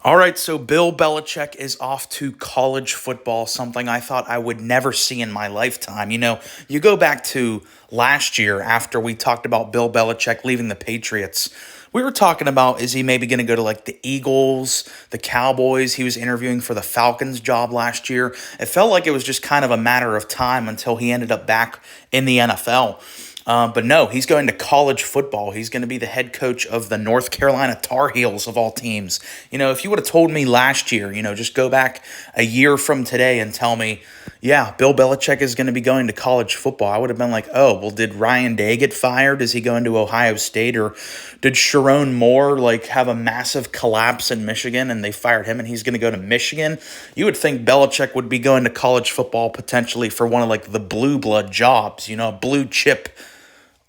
All right, so Bill Belichick is off to college football, something I thought I would never see in my lifetime. You go back to last year after we talked about Bill Belichick leaving the Patriots. We were talking about, is he maybe going to go to like the Eagles, the Cowboys? He was interviewing for the Falcons job last year. It felt like it was just kind of a matter of time until he ended up back in the NFL. But no, he's going to college football. He's going to be the head coach of the North Carolina Tar Heels of all teams. If you would have told me last year, just go back a year from today and tell me, yeah, Bill Belichick is going to be going to college football, I would have been like, oh, well, did Ryan Day get fired? Is he going to Ohio State? Or did Sharon Moore have a massive collapse in Michigan and they fired him and he's going to go to Michigan? You would think Belichick would be going to college football potentially for one of the blue blood jobs, a blue chip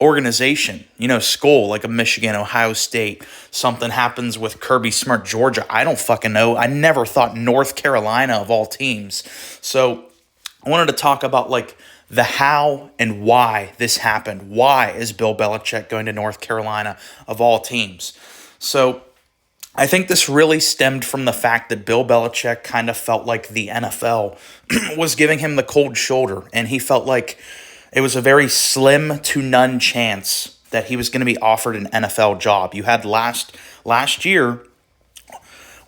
organization, school like a Michigan, Ohio State. Something happens with Kirby Smart, Georgia. I don't fucking know. I never thought North Carolina of all teams. So I wanted to talk about the how and why this happened. Why is Bill Belichick going to North Carolina of all teams? So I think this really stemmed from the fact that Bill Belichick kind of felt like the NFL was giving him the cold shoulder, and he felt like it was a very slim to none chance that he was going to be offered an NFL job. You had last year,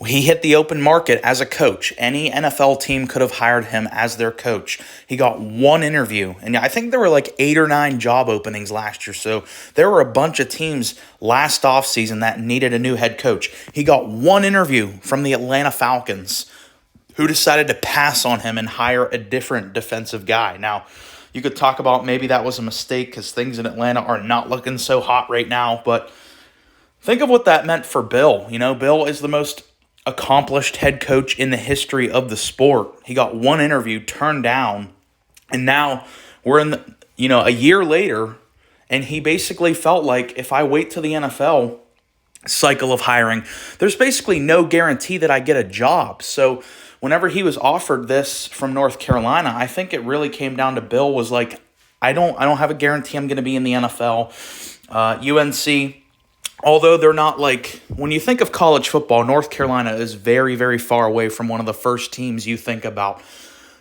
he hit the open market as a coach. Any NFL team could have hired him as their coach. He got one interview, and I think there were 8 or 9 job openings last year. So there were a bunch of teams last offseason that needed a new head coach. He got one interview from the Atlanta Falcons, who decided to pass on him and hire a different defensive guy. Now, you could talk about maybe that was a mistake because things in Atlanta are not looking so hot right now. But think of what that meant for Bill. Bill is the most accomplished head coach in the history of the sport. He got one interview turned down, and now we're in a year later, and he basically felt like if I wait till the NFL cycle of hiring, there's basically no guarantee that I get a job. So whenever he was offered this from North Carolina, I think it really came down to Bill was like, I don't have a guarantee I'm going to be in the NFL. UNC, although they're not when you think of college football, North Carolina is very, very far away from one of the first teams you think about.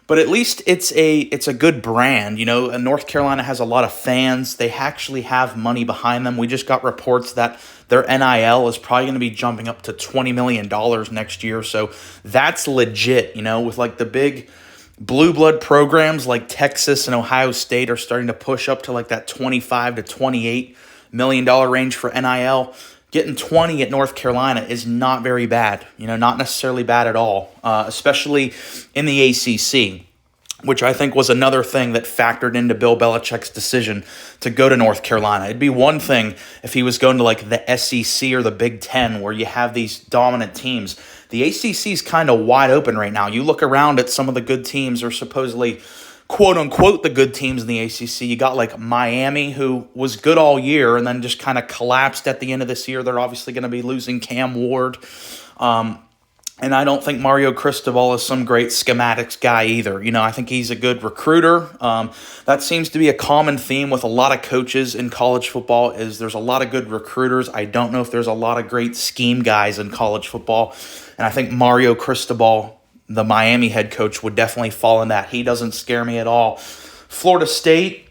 But at least it's a good brand. And North Carolina has a lot of fans. They actually have money behind them. We just got reports that their NIL is probably going to be jumping up to $20 million next year. So that's legit, with the big blue blood programs like Texas and Ohio State are starting to push up to that 25 to $28 million range for NIL. Getting 20 at North Carolina is not very bad, not necessarily bad at all, especially in the ACC, which I think was another thing that factored into Bill Belichick's decision to go to North Carolina. It'd be one thing if he was going to the SEC or the Big Ten where you have these dominant teams. The ACC is kind of wide open right now. You look around at some of the good teams, or supposedly quote-unquote the good teams in the ACC. You got Miami, who was good all year and then just kind of collapsed at the end of this year. They're obviously going to be losing Cam Ward. And I don't think Mario Cristobal is some great schematics guy either. I think he's a good recruiter. That seems to be a common theme with a lot of coaches in college football is there's a lot of good recruiters. I don't know if there's a lot of great scheme guys in college football. And I think Mario Cristobal, the Miami head coach, would definitely fall in that. He doesn't scare me at all. Florida State,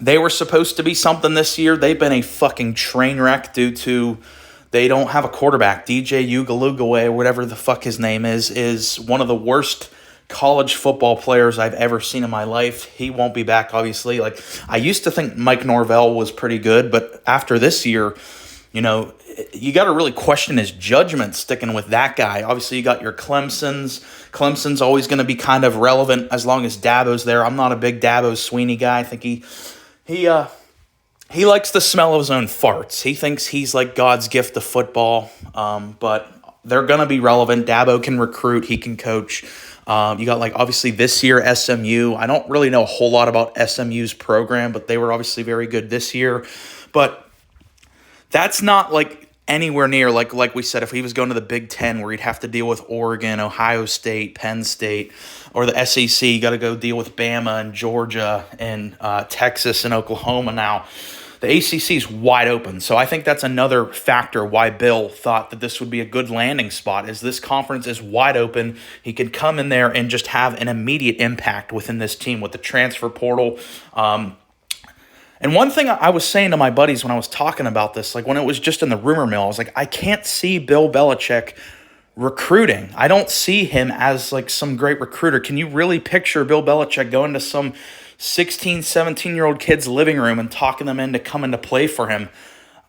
they were supposed to be something this year. They've been a fucking train wreck due to they don't have a quarterback. DJ Ugalugaway, whatever the fuck his name is one of the worst college football players I've ever seen in my life. He won't be back, obviously. I used to think Mike Norvell was pretty good, but after this year, you got to really question his judgment sticking with that guy. Obviously, you got your Clemson's. Clemson's always going to be kind of relevant as long as Dabo's there. I'm not a big Dabo Sweeney guy. I think he likes the smell of his own farts. He thinks he's like God's gift to football, but they're going to be relevant. Dabo can recruit. He can coach. You got obviously this year SMU. I don't really know a whole lot about SMU's program, but they were obviously very good this year. But that's not anywhere near like we said, if he was going to the Big Ten where he'd have to deal with Oregon, Ohio State, Penn State, or the SEC. You got to go deal with Bama and Georgia and Texas and Oklahoma now. The the ACC is wide open. So I think that's another factor why Bill thought that this would be a good landing spot, is this conference is wide open. He could come in there and just have an immediate impact within this team with the transfer portal. And one thing I was saying to my buddies when I was talking about this, like when it was just in the rumor mill, I was like, I can't see Bill Belichick recruiting. I don't see him as like some great recruiter. Can you really picture Bill Belichick going to some 16, 17-year-old kid's living room and talking them into coming to play for him?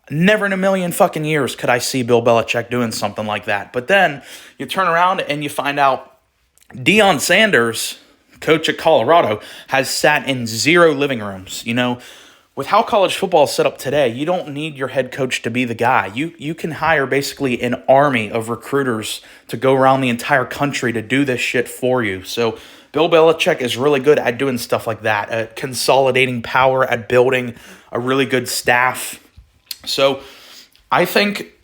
Never in a million fucking years could I see Bill Belichick doing something like that. But then you turn around and you find out Deion Sanders, coach at Colorado, has sat in 0 living rooms. You know, with how college football is set up today, you don't need your head coach to be the guy. You can hire basically an army of recruiters to go around the entire country to do this shit for you. So Bill Belichick is really good at doing stuff like that, at consolidating power, at building a really good staff. So I think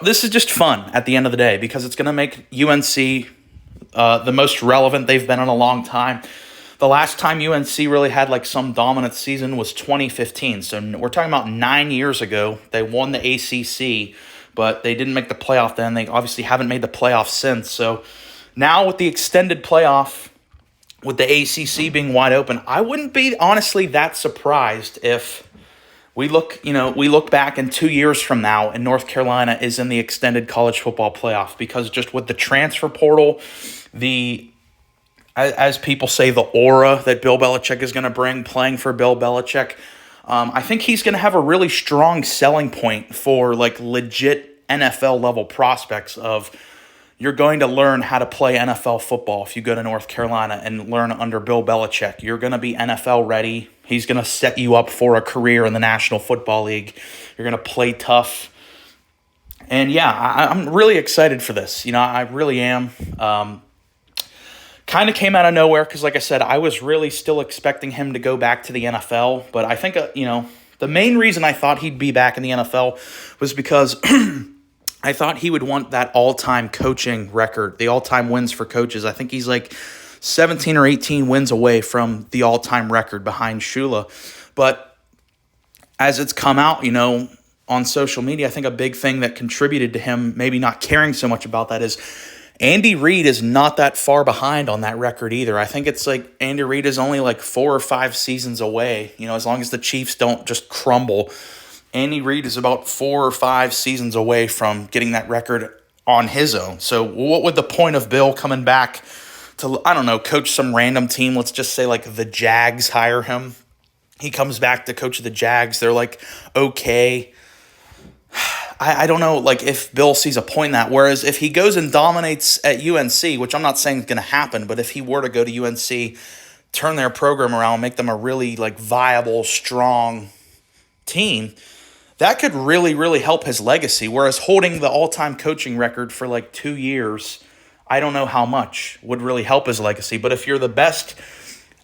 this is just fun at the end of the day, because it's going to make UNC the most relevant they've been in a long time. The last time UNC really had like some dominant season was 2015. So we're talking about 9 years ago. They won the ACC, but they didn't make the playoff then. They obviously haven't made the playoff since. So now with the extended playoff, with the ACC being wide open, I wouldn't be honestly that surprised if we look back in 2 years from now and North Carolina is in the extended college football playoff, because just with the transfer portal, as people say, the aura that Bill Belichick is going to bring playing for Bill Belichick, I think he's going to have a really strong selling point for like legit NFL level prospects of, you're going to learn how to play NFL football if you go to North Carolina and learn under Bill Belichick. You're going to be NFL ready. He's going to set you up for a career in the National Football League. You're going to play tough. And yeah, I'm really excited for this. You know, I really am. Kind of came out of nowhere because, like I said, I was really still expecting him to go back to the NFL. But I think, the main reason I thought he'd be back in the NFL was because I thought he would want that all-time coaching record, the all-time wins for coaches. I think he's like 17 or 18 wins away from the all-time record behind Shula. But as it's come out, on social media, I think a big thing that contributed to him maybe not caring so much about that is Andy Reid is not that far behind on that record either. I think it's like Andy Reid is only like 4 or 5 seasons away. As long as the Chiefs don't just crumble, Andy Reid is about 4 or 5 seasons away from getting that record on his own. So what would the point of Bill coming back to, coach some random team? Let's just say like the Jags hire him. He comes back to coach the Jags. They're like, okay. I don't know, like, if Bill sees a point in that. Whereas if he goes and dominates at UNC, which I'm not saying is going to happen, but if he were to go to UNC, turn their program around, make them a really, like, viable, strong team, that could really, really help his legacy. Whereas holding the all-time coaching record for, like, 2 years, I don't know how much would really help his legacy. But if you're the best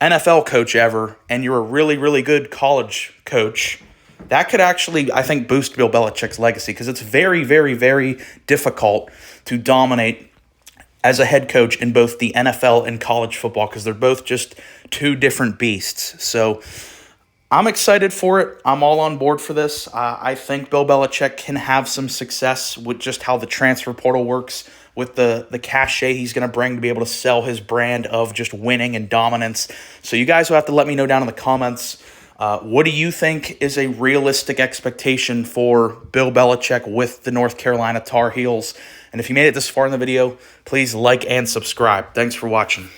NFL coach ever and you're a really, really good college coach, that could actually, I think, boost Bill Belichick's legacy, because it's very, very, very difficult to dominate as a head coach in both the NFL and college football, because they're both just two different beasts. So I'm excited for it. I'm all on board for this. I think Bill Belichick can have some success with just how the transfer portal works, with the cachet he's going to bring to be able to sell his brand of just winning and dominance. So you guys will have to let me know down in the comments. What do you think is a realistic expectation for Bill Belichick with the North Carolina Tar Heels? And if you made it this far in the video, please like and subscribe. Thanks for watching.